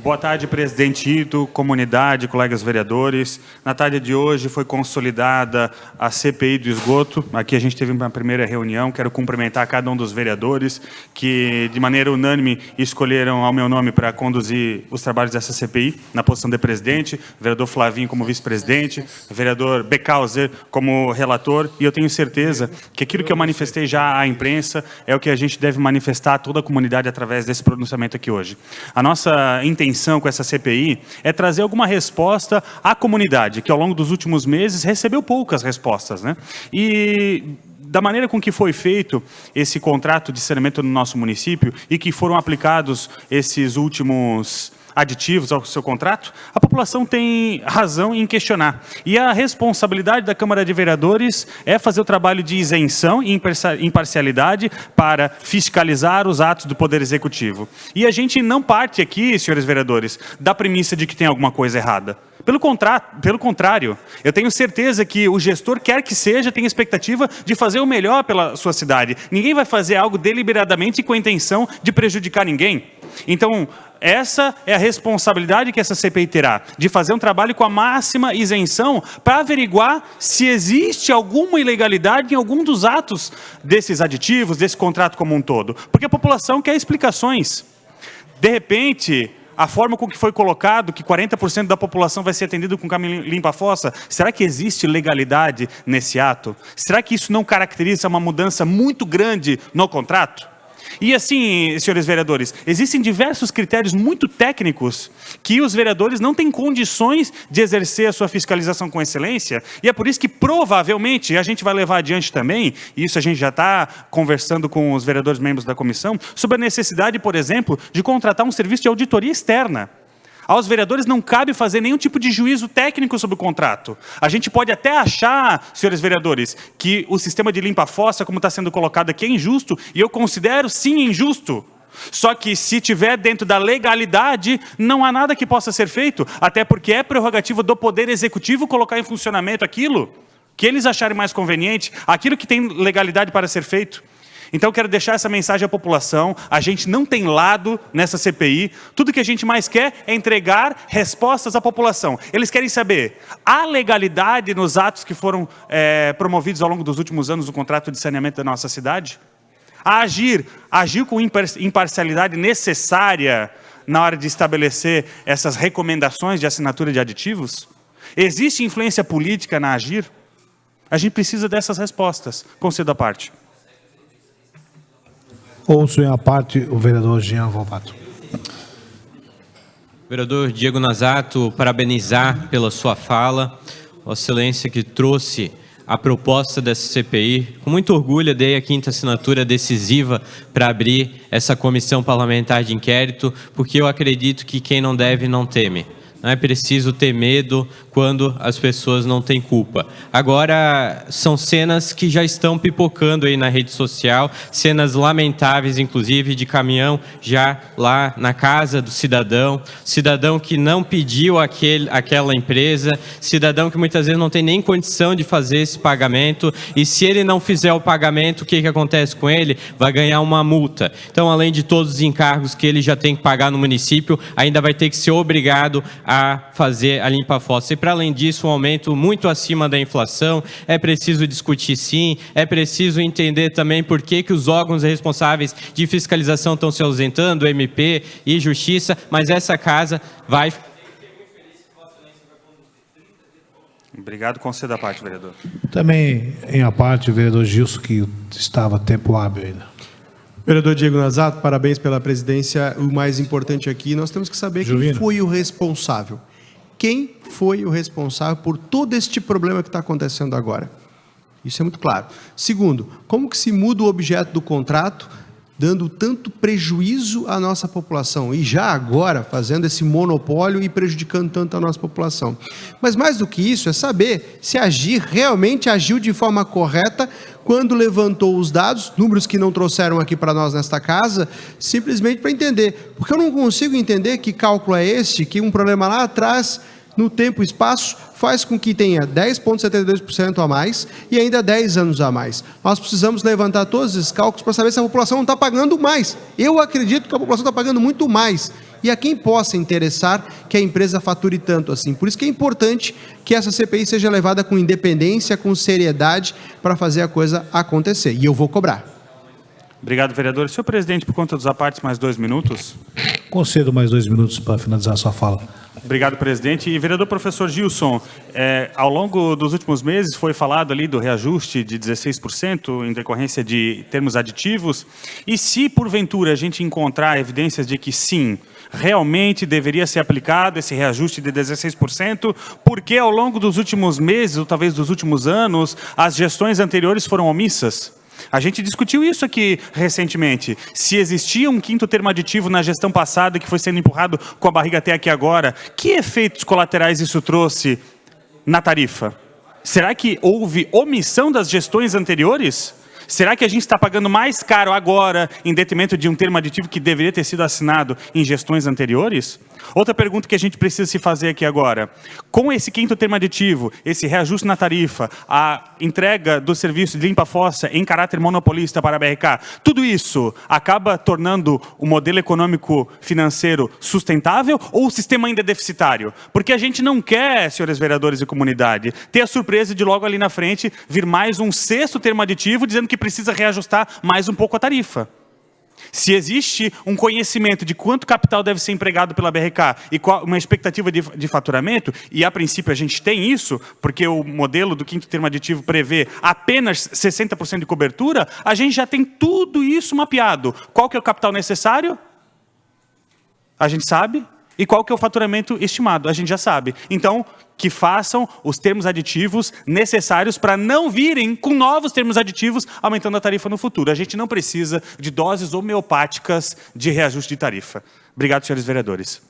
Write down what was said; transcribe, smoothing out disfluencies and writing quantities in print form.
Boa tarde, presidente Ito, comunidade, colegas vereadores. Na tarde de hoje foi consolidada a CPI do esgoto. Aqui a gente teve uma primeira reunião. Quero cumprimentar cada um dos vereadores que, de maneira unânime, escolheram ao meu nome para conduzir os trabalhos dessa CPI, na posição de presidente, vereador Flavinho como vice-presidente, vereador Beckhauser como relator, e eu tenho certeza que aquilo que eu manifestei já à imprensa é o que a gente deve manifestar a toda a comunidade através desse pronunciamento aqui hoje. A nossa intenção com essa CPI é trazer alguma resposta à comunidade, que ao longo dos últimos meses recebeu poucas respostas, né? E da maneira com que foi feito esse contrato de saneamento no nosso município e que foram aplicados esses últimos aditivos ao seu contrato, a população tem razão em questionar. E a responsabilidade da Câmara de Vereadores é fazer o trabalho de isenção e imparcialidade para fiscalizar os atos do Poder Executivo. E a gente não parte aqui, senhores vereadores, da premissa de que tem alguma coisa errada. Pelo contrário, eu tenho certeza que o gestor, quer que seja, tem expectativa de fazer o melhor pela sua cidade. Ninguém vai fazer algo deliberadamente com a intenção de prejudicar ninguém. Então, essa é a responsabilidade que essa CPI terá, de fazer um trabalho com a máxima isenção para averiguar se existe alguma ilegalidade em algum dos atos desses aditivos, desse contrato como um todo. Porque a população quer explicações. De repente, a forma com que foi colocado, que 40% da população vai ser atendido com caminho limpa-fossa, será que existe legalidade nesse ato? Será que isso não caracteriza uma mudança muito grande no contrato? E assim, senhores vereadores, existem diversos critérios muito técnicos que os vereadores não têm condições de exercer a sua fiscalização com excelência, e é por isso que provavelmente a gente vai levar adiante também, e isso a gente já está conversando com os vereadores membros da comissão, sobre a necessidade, por exemplo, de contratar um serviço de auditoria externa. Aos vereadores não cabe fazer nenhum tipo de juízo técnico sobre o contrato. A gente pode até achar, senhores vereadores, que o sistema de limpa-fossa, como está sendo colocado aqui, é injusto, e eu considero sim injusto. Só que se tiver dentro da legalidade, não há nada que possa ser feito, até porque é prerrogativa do Poder Executivo colocar em funcionamento aquilo que eles acharem mais conveniente, aquilo que tem legalidade para ser feito. Então, eu quero deixar essa mensagem à população. A gente não tem lado nessa CPI. Tudo que a gente mais quer é entregar respostas à população. Eles querem saber, há legalidade nos atos que foram promovidos ao longo dos últimos anos no contrato de saneamento da nossa cidade? Agiu com imparcialidade necessária na hora de estabelecer essas recomendações de assinatura de aditivos? Existe influência política na Agir? A gente precisa dessas respostas. Concedo a parte. Ouço em a parte o vereador Jean Volpato. Vereador Diego Nazato, parabenizar pela sua fala, Vossa Excelência que trouxe a proposta dessa CPI. Com muito orgulho, dei a 5ª assinatura decisiva para abrir essa comissão parlamentar de inquérito, porque eu acredito que quem não deve não teme. Não é preciso ter medo quando as pessoas não têm culpa. Agora, são cenas que já estão pipocando aí na rede social, cenas lamentáveis, inclusive, de caminhão já lá na casa do cidadão que não pediu aquela empresa, cidadão que muitas vezes não tem nem condição de fazer esse pagamento, e se ele não fizer o pagamento, o que acontece com ele? Vai ganhar uma multa. Então, além de todos os encargos que ele já tem que pagar no município, ainda vai ter que ser obrigado a fazer a limpa-fossa. E para além disso, um aumento muito acima da inflação, é preciso discutir sim, é preciso entender também por que os órgãos responsáveis de fiscalização estão se ausentando, MP e Justiça, mas essa casa vai... Obrigado, concedo a parte, vereador. Também em a parte o vereador Gilson, que estava tempo hábil ainda. Vereador Diego Nazato, parabéns pela presidência. O mais importante aqui, nós temos que saber quem foi o responsável. Quem foi o responsável por todo este problema que está acontecendo agora? Isso é muito claro. Segundo, como que se muda o objeto do contrato, dando tanto prejuízo à nossa população, e já agora fazendo esse monopólio e prejudicando tanto a nossa população. Mas mais do que isso, é saber se a Agir realmente agiu de forma correta quando levantou os dados, números que não trouxeram aqui para nós nesta casa, simplesmente para entender. Porque eu não consigo entender que cálculo é este, que um problema lá atrás, no tempo e espaço, faz com que tenha 10,72% a mais e ainda 10 anos a mais. Nós precisamos levantar todos esses cálculos para saber se a população não está pagando mais. Eu acredito que a população está pagando muito mais. E a quem possa interessar que a empresa fature tanto assim. Por isso que é importante que essa CPI seja levada com independência, com seriedade, para fazer a coisa acontecer. E eu vou cobrar. Obrigado, vereador. Senhor presidente, por conta dos apartes, mais 2 minutos. Concedo mais 2 minutos para finalizar a sua fala. Obrigado, presidente. E, vereador professor Gilson, ao longo dos últimos meses foi falado ali do reajuste de 16% em decorrência de termos aditivos. E se, porventura, a gente encontrar evidências de que sim, realmente deveria ser aplicado esse reajuste de 16%, porque ao longo dos últimos meses, ou talvez dos últimos anos, as gestões anteriores foram omissas? A gente discutiu isso aqui recentemente. Se existia um 5º termo aditivo na gestão passada que foi sendo empurrado com a barriga até aqui agora, que efeitos colaterais isso trouxe na tarifa? Será que houve omissão das gestões anteriores? Será que a gente está pagando mais caro agora em detrimento de um termo aditivo que deveria ter sido assinado em gestões anteriores? Outra pergunta que a gente precisa se fazer aqui agora. Com esse 5º termo aditivo, esse reajuste na tarifa, a entrega do serviço de limpa-fossa em caráter monopolista para a BRK, tudo isso acaba tornando o modelo econômico financeiro sustentável ou o sistema ainda é deficitário? Porque a gente não quer, senhores vereadores e comunidade, ter a surpresa de logo ali na frente vir mais um 6º termo aditivo dizendo que precisa reajustar mais um pouco a tarifa. Se existe um conhecimento de quanto capital deve ser empregado pela BRK e qual uma expectativa de faturamento, e a princípio a gente tem isso, porque o modelo do 5º termo aditivo prevê apenas 60% de cobertura, a gente já tem tudo isso mapeado. Qual que é o capital necessário? A gente sabe. E qual que é o faturamento estimado? A gente já sabe. Então, que façam os termos aditivos necessários para não virem com novos termos aditivos aumentando a tarifa no futuro. A gente não precisa de doses homeopáticas de reajuste de tarifa. Obrigado, senhores vereadores.